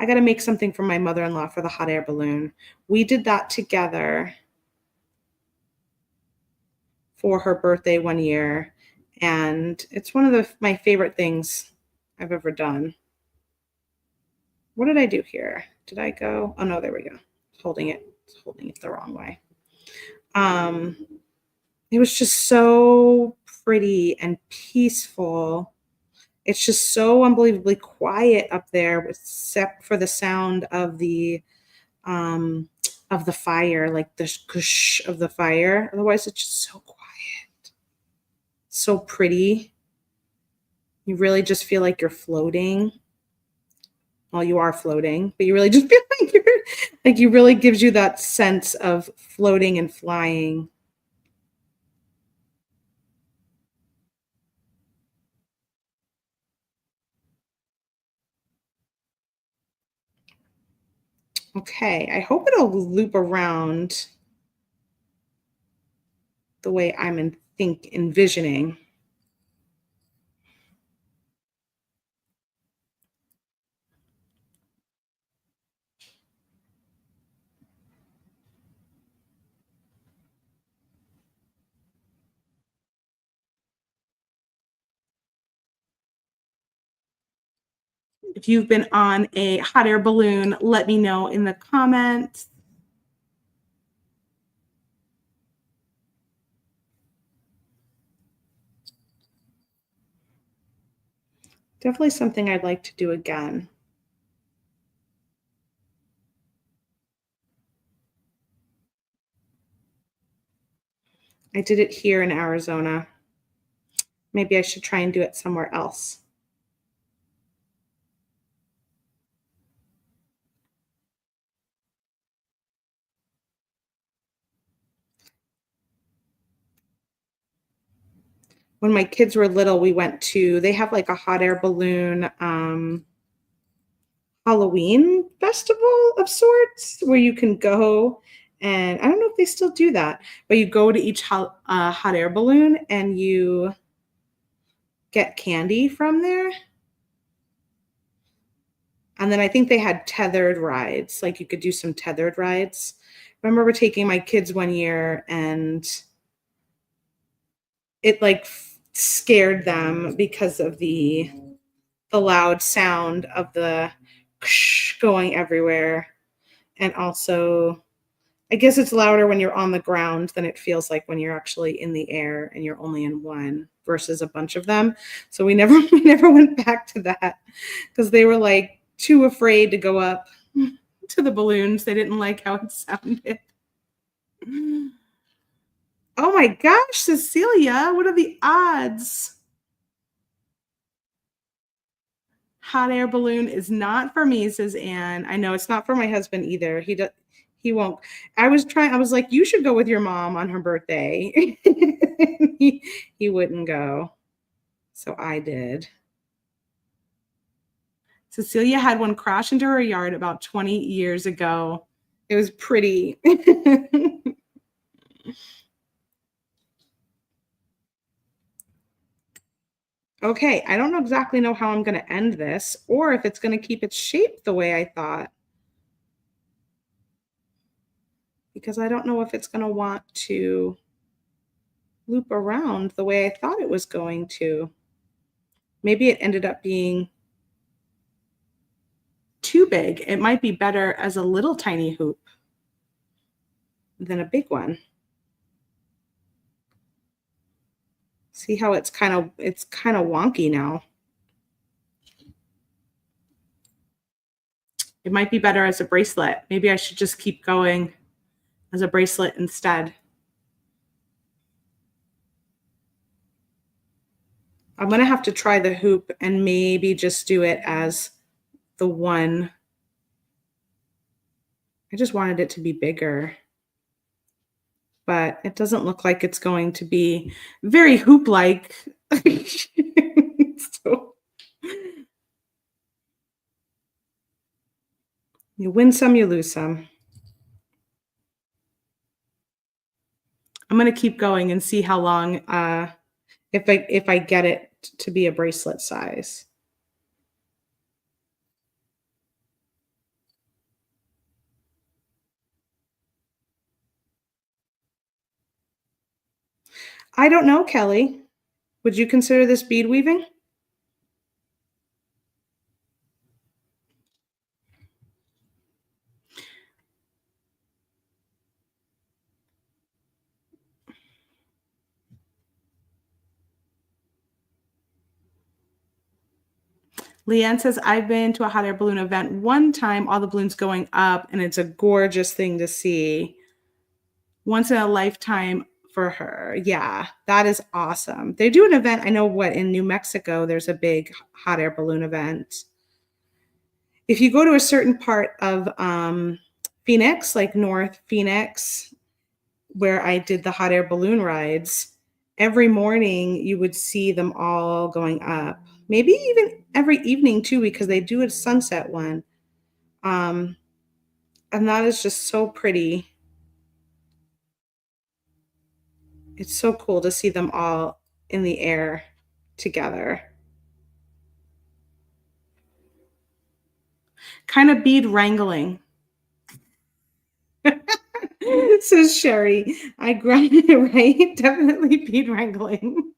I got to make something for my mother-in-law for the hot air balloon. We did that together for her birthday one year, and it's one of my favorite things I've ever done. What did I do here? Did I go? Oh no, there we go. Holding it the wrong way. It was just so pretty and peaceful. It's just so unbelievably quiet up there, except for the sound of the fire, like the gush of the fire. Otherwise, it's just so quiet, so pretty. You really just feel like you're floating. Well, you are floating, but you really just feel like you really gives you that sense of floating and flying. Okay, I hope it'll loop around the way I'm envisioning. If you've been on a hot air balloon, let me know in the comments. Definitely something I'd like to do again. I did it here in Arizona. Maybe I should try and do it somewhere else. When my kids were little, they have like a hot air balloon Halloween festival of sorts where you can go, and I don't know if they still do that, but you go to each hot air balloon and you get candy from there. And then I think they had tethered rides, like you could do some tethered rides. I remember taking my kids one year and it like scared them because of the loud sound of the going everywhere. And also, I guess it's louder when you're on the ground than it feels like when you're actually in the air and you're only in one versus a bunch of them. So we never we never went back to that because they were like too afraid to go up to the balloons. They didn't like how it sounded. Oh my gosh, Cecilia, what are the odds? Hot air balloon is not for me, says Anne. I know it's not for my husband either. He won't. I was like, you should go with your mom on her birthday. he wouldn't go. So I did. Cecilia had one crash into her yard about 20 years ago. It was pretty. Okay, I don't exactly know how I'm going to end this or if it's going to keep its shape the way I thought. Because I don't know if it's going to want to loop around the way I thought it was going to. Maybe it ended up being too big. It might be better as a little tiny hoop than a big one. See how it's kind of wonky now. It might be better as a bracelet. Maybe I should just keep going as a bracelet instead. I'm going to have to try the hoop and maybe just do it as the one. I just wanted it to be bigger, but it doesn't look like it's going to be very hoop-like. So, you win some, you lose some. I'm going to keep going and see how long, if I get it to be a bracelet size. I don't know, Kelly. Would you consider this bead weaving? Leanne says, I've been to a hot air balloon event one time, all the balloons going up, and it's a gorgeous thing to see. Once in a lifetime for her. Yeah, that is awesome. They do an event. I know in New Mexico, there's a big hot air balloon event. If you go to a certain part of Phoenix, like North Phoenix, where I did the hot air balloon rides, every morning you would see them all going up. Maybe even every evening too, because they do a sunset one. And that is just so pretty. It's so cool to see them all in the air together. Kind of bead wrangling. Says Sherry. I grind it right. Definitely bead wrangling.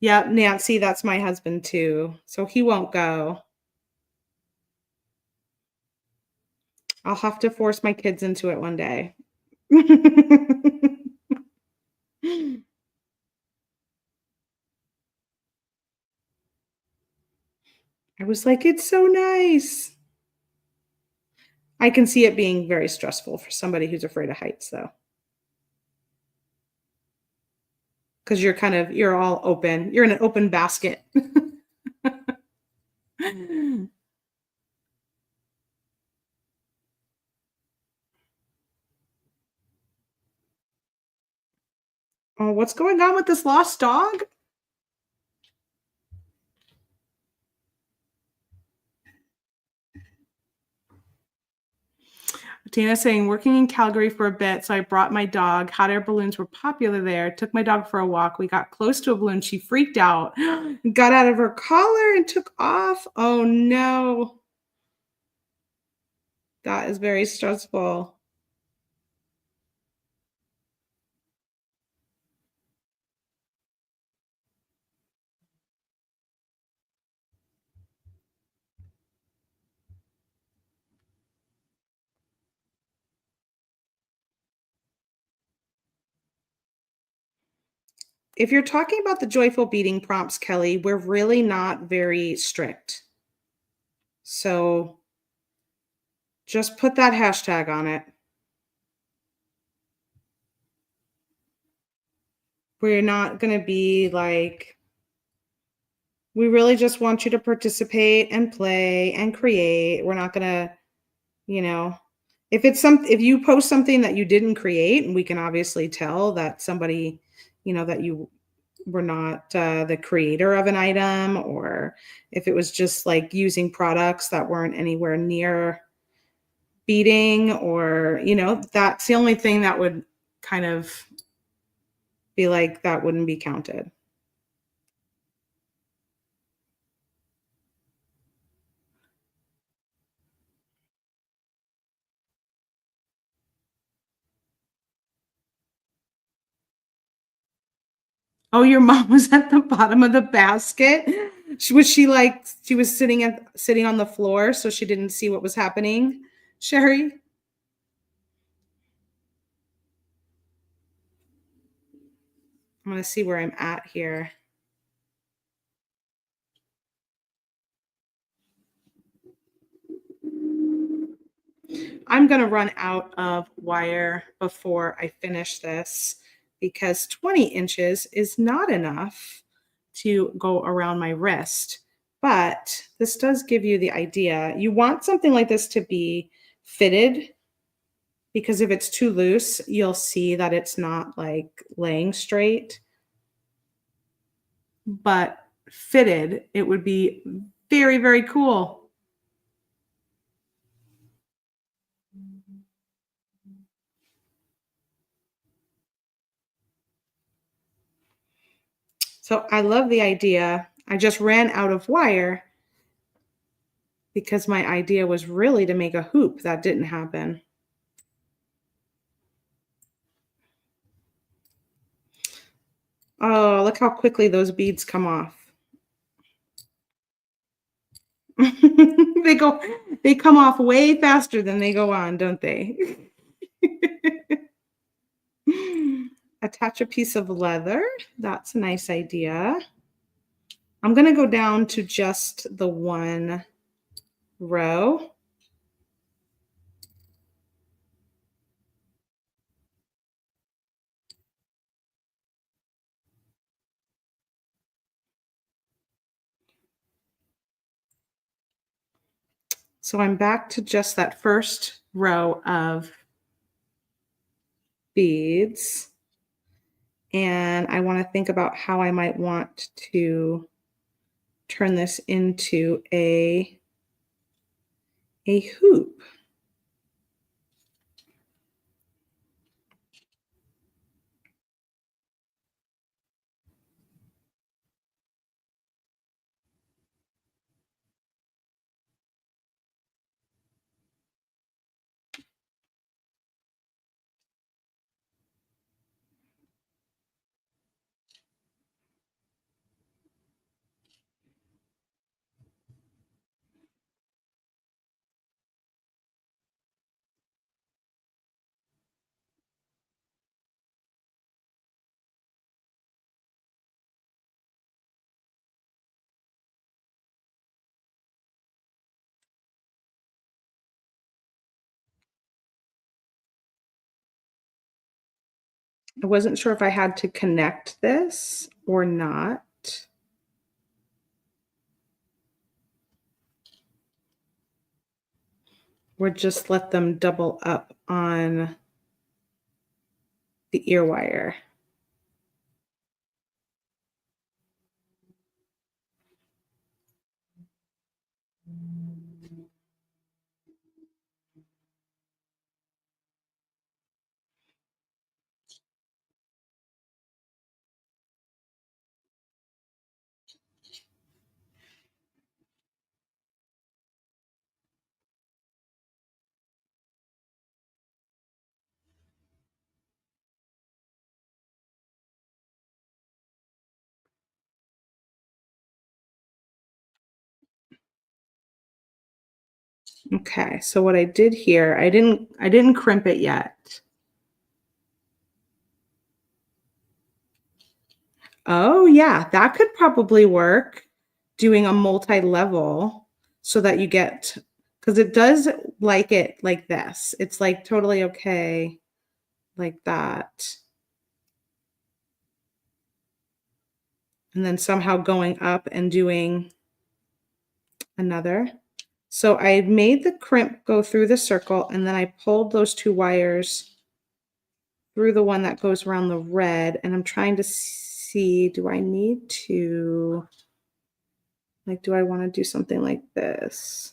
Yeah, Nancy, that's my husband too. So he won't go. I'll have to force my kids into it one day. I was like, it's so nice. I can see it being very stressful for somebody who's afraid of heights, though. Because you're all open. You're in an open basket. Oh, what's going on with this lost dog? Tina saying, working in Calgary for a bit, so I brought my dog. Hot air balloons were popular there. Took my dog for a walk. We got close to a balloon. She freaked out, got out of her collar and took off. Oh no. That is very stressful. If you're talking about the joyful beading prompts, Kelly, we're really not very strict. So just put that hashtag on it. We're not going to be like, we really just want you to participate and play and create. We're not going to, you know, if you post something that you didn't create, and we can obviously tell that somebody, that you were not the creator of an item, or if it was just like using products that weren't anywhere near beading, or that's the only thing that would kind of be like that wouldn't be counted. Oh, your mom was at the bottom of the basket. She was sitting on the floor, so she didn't see what was happening. Sherry, I'm gonna see where I'm at here. I'm gonna run out of wire before I finish this because 20 inches is not enough to go around my wrist. But this does give you the idea. You want something like this to be fitted, because if it's too loose, you'll see that it's not like laying straight. But fitted, it would be very, very cool. So I love the idea. I just ran out of wire because my idea was really to make a hoop. That didn't happen. Oh, look how quickly those beads come off. They come off way faster than they go on, don't they? Attach a piece of leather. That's a nice idea. I'm going to go down to just the one row. So I'm back to just that first row of beads. And I want to think about how I might want to turn this into a a hoop. I wasn't sure if I had to connect this or not. Or just let them double up on the ear wire. Okay, so what I did here, I didn't crimp it yet. Oh yeah, that could probably work, doing a multi-level so that you get, because it does like it like this. It's like totally okay like that. And then somehow going up and doing another. So I made the crimp go through the circle, and then I pulled those two wires through the one that goes around the red, and I'm trying to see, do I need to, like, do I want to do something like this?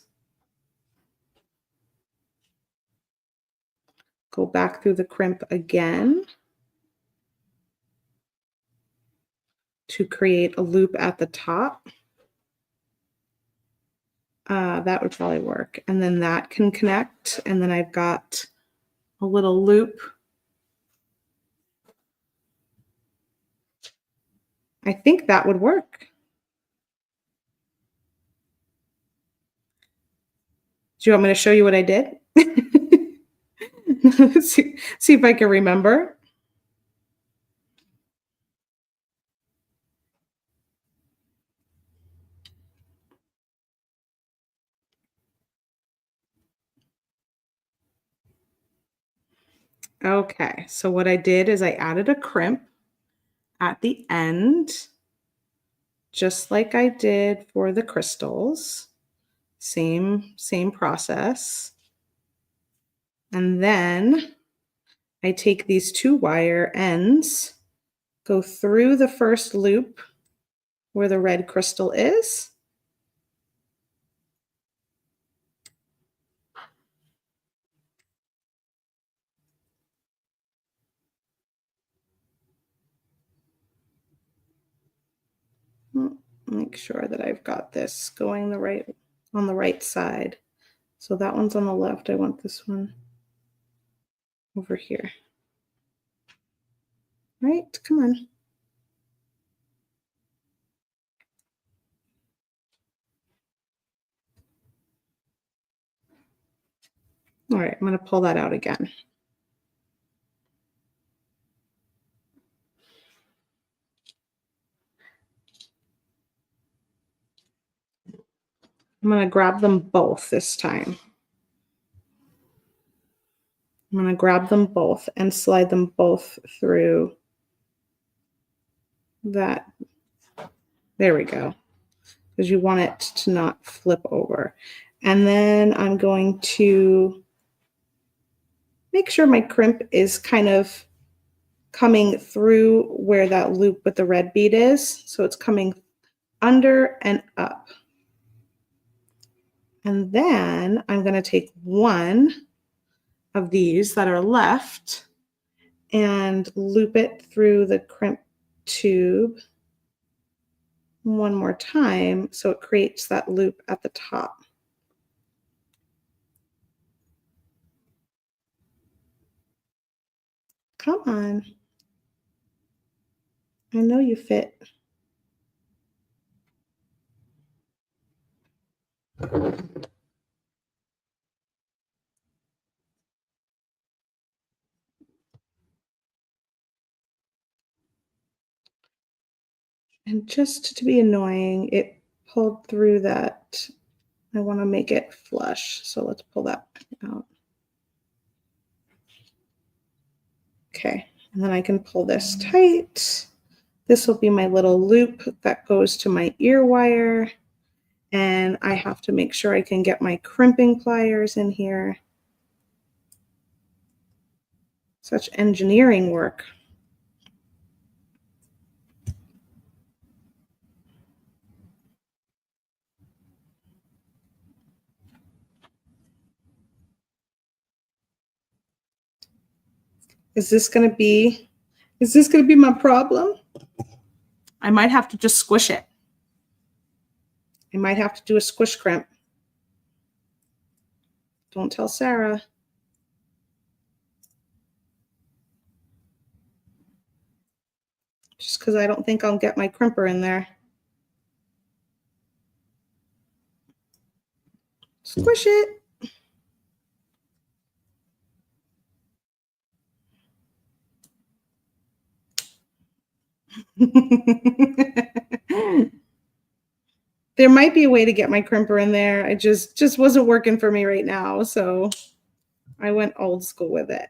Go back through the crimp again to create a loop at the top. That would probably work. And then that can connect, and then I've got a little loop. I think that would work. Do you want me to show you what I did? see if I can remember. Okay, so what I did is I added a crimp at the end, just like I did for the crystals. Same process. And then I take these two wire ends, go through the first loop where the red crystal is. Make sure that I've got this going on the right side. So that one's on the left. I want this one over here. Right? Come on. All right, I'm going to pull that out again. I'm going to grab them both this time. I'm going to grab them both and slide them both through that. There we go. Because you want it to not flip over. And then I'm going to make sure my crimp is kind of coming through where that loop with the red bead is. So it's coming under and up. And then I'm going to take one of these that are left and loop it through the crimp tube one more time so it creates that loop at the top. Come on. I know you fit. And just to be annoying, it pulled through that. I want to make it flush. So let's pull that out. Okay. And then I can pull this tight. This will be my little loop that goes to my ear wire. And I have to make sure I can get my crimping pliers in here. Such engineering work. Is this going to be my problem? I might have to just squish it. I might have to do a squish crimp. Don't tell Sarah. Just because I don't think I'll get my crimper in there. Squish it. There might be a way to get my crimper in there. It just wasn't working for me right now, so I went old school with it.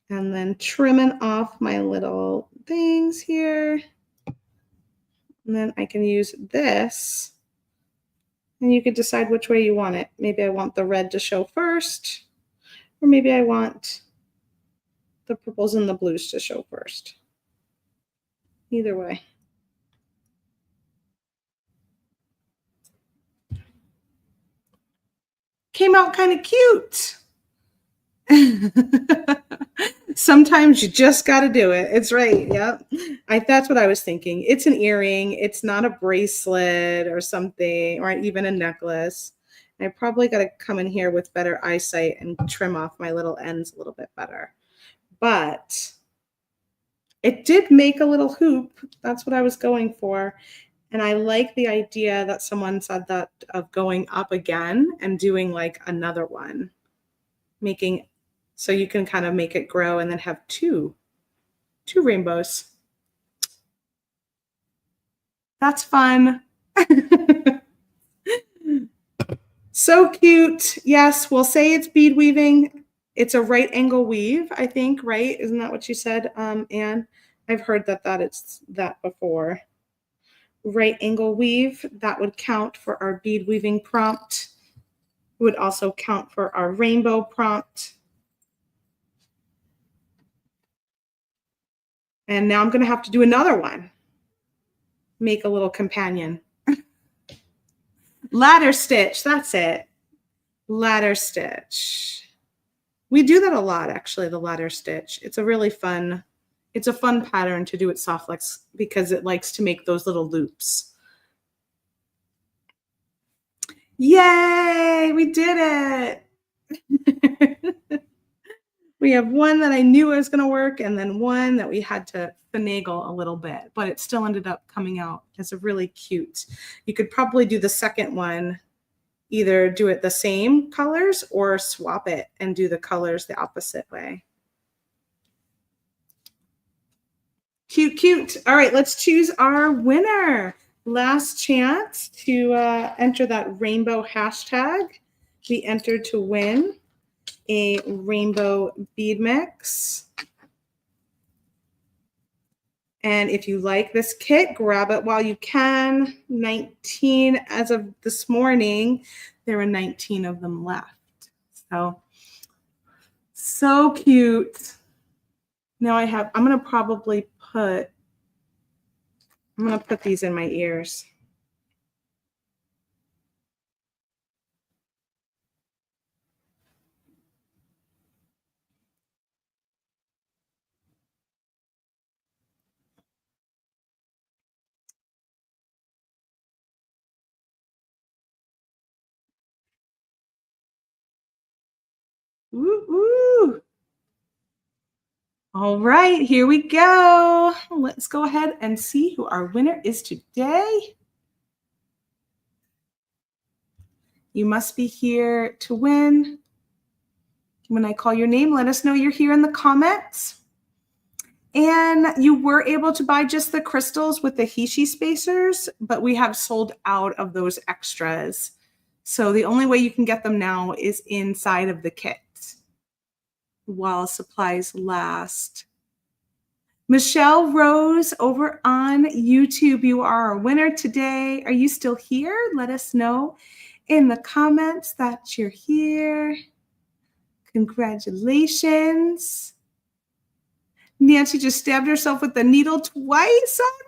And then trimming off my little things here. And then I can use this. And you could decide which way you want it. Maybe I want the red to show first, or maybe I want the purples and the blues to show first. Either way. Came out kind of cute. Sometimes you just got to do it. It's right. Yep. That's what I was thinking. It's an earring. It's not a bracelet or something, or even a necklace. I probably got to come in here with better eyesight and trim off my little ends a little bit better. But it did make a little hoop. That's what I was going for. And I like the idea that someone said that of going up again and doing like another one, making so you can kind of make it grow and then have two rainbows. That's fun. So cute. Yes, we'll say it's bead weaving. It's a right angle weave, I think, right? Isn't that what you said, Anne? I've heard that it's that before. Right angle weave, that would count for our bead weaving prompt. It would also count for our rainbow prompt. And now I'm going to have to do another one. Make a little companion. Ladder stitch, that's it. Ladder stitch. We do that a lot, actually, the ladder stitch. It's a fun pattern to do at Softflex because it likes to make those little loops. Yay, we did it. We have one that I knew was going to work and then one that we had to finagle a little bit, but it still ended up coming out as a really cute. You could probably do the second one, either do it the same colors or swap it and do the colors the opposite way. Cute, cute. All right, let's choose our winner. Last chance to enter that rainbow hashtag. We entered to win a rainbow bead mix. And if you like this kit, grab it while you can. 19 as of this morning. There were 19 of them left. So cute. Now I'm going to probably put I'm going to put these in my ears. Woo, woo. All right, here we go. Let's go ahead and see who our winner is today. You must be here to win. When I call your name, let us know you're here in the comments. And you were able to buy just the crystals with the Hishi spacers, but we have sold out of those extras. So the only way you can get them now is inside of the kit while supplies last. Michelle Rose over on YouTube, you are our winner today. Are you still here? Let us know in the comments that you're here. Congratulations. Nancy just stabbed herself with the needle twice. Oh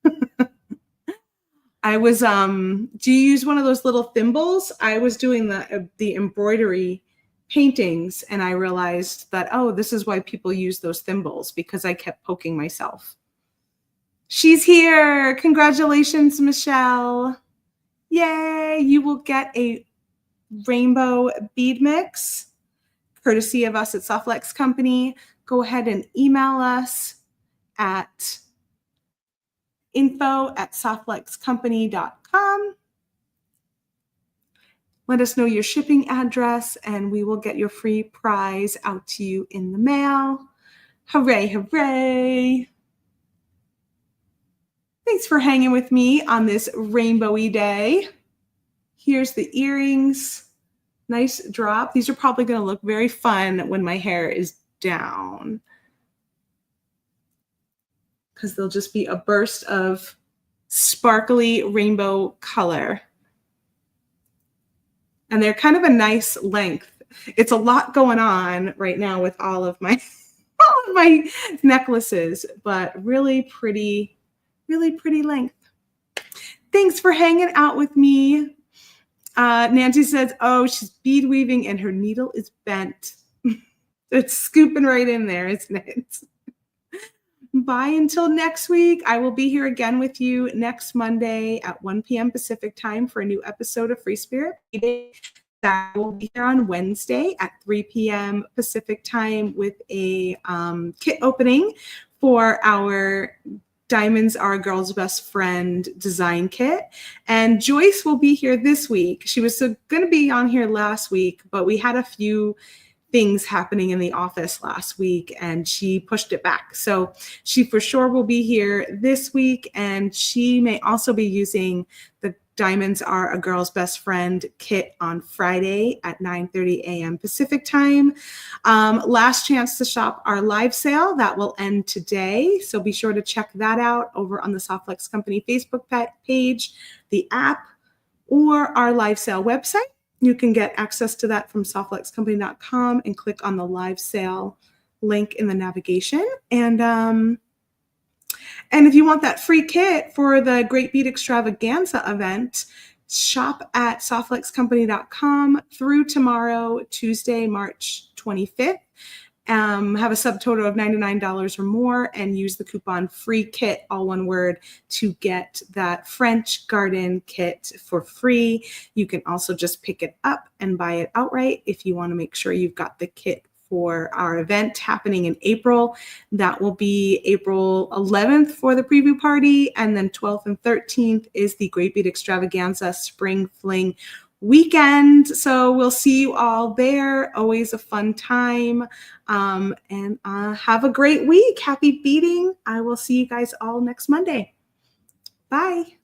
no. I was do you use one of those little thimbles? I was doing the embroidery paintings and I realized that, oh, this is why people use those thimbles, because I kept poking myself. She's here. Congratulations, Michelle. Yay, you will get a rainbow bead mix courtesy of us at Softlex Company. Go ahead and email us at info@softlexcompany.com. Let us know your shipping address and we will get your free prize out to you in the mail. Hooray, hooray. Thanks for hanging with me on this rainbowy day. Here's the earrings. Nice drop. These are probably going to look very fun when my hair is down, because they'll just be a burst of sparkly rainbow color. And they're kind of a nice length. It's a lot going on right now with all of my necklaces, but really pretty length. Thanks for hanging out with me. Nancy says, oh, she's bead weaving and her needle is bent. It's scooping right in there, isn't it? Bye until next week. I will be here again with you next Monday at 1 p.m. Pacific time for a new episode of Free Spirit Beading. That will be here on Wednesday at 3 p.m. Pacific time with a kit opening for our Diamonds Are a Girl's Best Friend design kit. And Joyce will be here this week. She was going to be on here last week, but we had a few things happening in the office last week and she pushed it back. So she for sure will be here this week, and she may also be using the Diamonds Are a Girl's Best Friend kit on Friday at 9:30 a.m. Pacific time. Last chance to shop our live sale. That will end today. So be sure to check that out over on the Softlex Company Facebook page, the app, or our live sale website. You can get access to that from softlexcompany.com and click on the live sale link in the navigation. And if you want that free kit for the Great Bead Extravaganza event, shop at softlexcompany.com through tomorrow, Tuesday, March 25th. Have a subtotal of $99 or more and use the coupon free kit, all one word, to get that French garden kit for free. You can also just pick it up and buy it outright if you want to make sure you've got the kit for our event happening in April. That will be April 11th for the preview party, and then 12th and 13th is the Great Bead Extravaganza Spring Fling weekend. So we'll see you all there. Always a fun time. And have a great week. Happy beading. I will see you guys all next Monday. Bye.